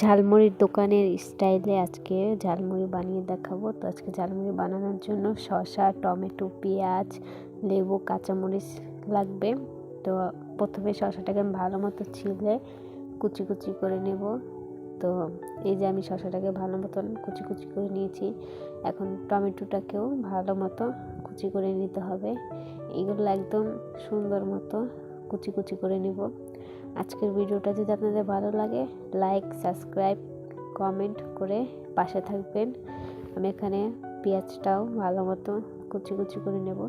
ঝালমুড়ির দোকানের স্টাইলে আজকে ঝালমুড়ি বানিয়ে দেখাবো। তো আজকে ঝালমুড়ি বানানোর জন্য শসা, টমেটো, পেঁয়াজ, লেবু, কাঁচামরিচ লাগবে। তো প্রথমে শসাটাকে আমি ভালো মতো ছিলে কুচি কুচি করে নেব। তো এই যে আমি শসাটাকে ভালো মতন কুচি কুচি করে নিয়েছি। এখন টমেটোটাকেও ভালো মতো কুচি করে নিতে হবে। এগুলো একদম সুন্দর মতো কুচি কুচি করে নেব। আজকের ভিডিওটা যদি আপনাদের ভালো লাগে, লাইক, সাবস্ক্রাইব, কমেন্ট করে পাশে থাকবেন। আমি এখানে পেঁয়াজটাও ভালো মতো কুচি কুচি করে নেব।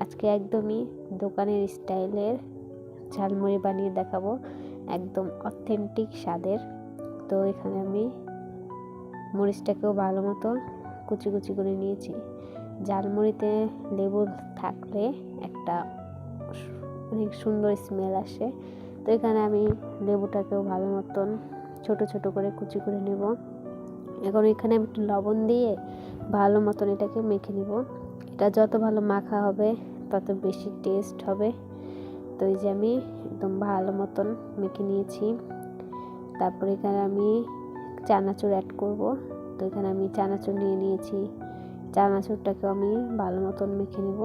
আজকে একদমই দোকানের স্টাইলের ঝালমুড়ি বানিয়ে দেখাবো, একদম অথেন্টিক স্বাদের। তো এখানে আমি মরিচটাকেও ভালো মতো কুচি কুচি করে নিয়েছি। ঝালমুড়িতে লেবু থাকলে একটা অনেক সুন্দর স্মেল আসে। তো এখানে আমি লেবুটাকেও ভালো মতন ছোট ছোট করে কুচি করে নেব। এখন এখানে আমি একটু লবণ দিয়ে ভালো মতন এটাকে মেখে নেব। এটা যত ভালো মাখা হবে তত বেশি টেস্ট হবে। তো এই যে আমি একদম ভালো মতন মেখে নিয়েছি। তারপরে এখানে আমি চানাচুর অ্যাড করব। তো এখানে আমি চানাচুর নিয়ে নিয়েছি। চানাচুরটাকেও আমি ভালো মতন মেখে নেব।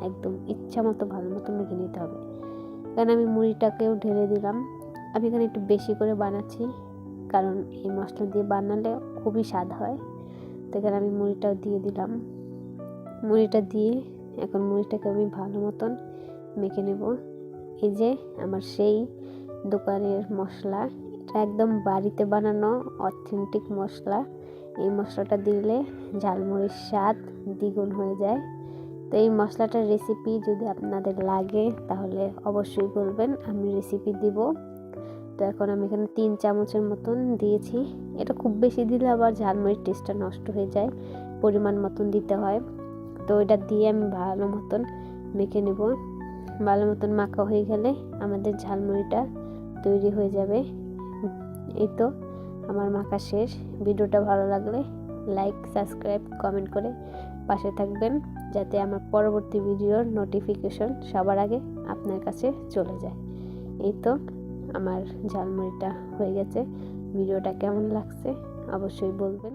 একদম ইচ্ছা মতো ভালো মতো মেখে নিতে হবে। এখানে আমি মুড়িটাকেও ঢেলে দিলাম। আমি এখানে একটু বেশি করে বানাচ্ছি, কারণ এই মশলা দিয়ে বানালে খুবই স্বাদ হয়। তো এখানে আমি মুড়িটাও দিয়ে দিলাম। মুড়িটা দিয়ে এখন মুড়িটাকে আমি ভালো মতন মেখে নেব। এই যে আমার সেই দোকানের মশলা, এটা একদম বাড়িতে বানানো অথেন্টিক মশলা। এই মশলাটা দিলে ঝালমুড়ির স্বাদ দ্বিগুণ হয়ে যায়। তো এই মশলাটার রেসিপি যদি আপনাদের লাগে তাহলে অবশ্যই বলবেন, আমি রেসিপি দিব। তো এখন আমি এখানে 3 চামচের মতন দিয়েছি। এটা খুব বেশি দিলে আবার ঝালমুড়ির টেস্টটা নষ্ট হয়ে যায়, পরিমাণ মতন দিতে হয়। তো এটা দিয়ে আমি ভালো মতন মেখে নেব। ভালো মতন মাখা হয়ে গেলে আমাদের ঝালমুড়িটা তৈরি হয়ে যাবে। এই তো আমার মাখা শেষ। ভিডিওটা ভালো লাগলে লাইক, সাবস্ক্রাইব, কমেন্ট করে পাশে থাকবেন, যাতে আমার পরবর্তী ভিডিওর নোটিফিকেশন সবার আগে আপনার কাছে চলে যায়। এই তো আমার ঝালমুড়িটা হয়ে গেছে। ভিডিওটা কেমন লাগছে অবশ্যই বলবেন।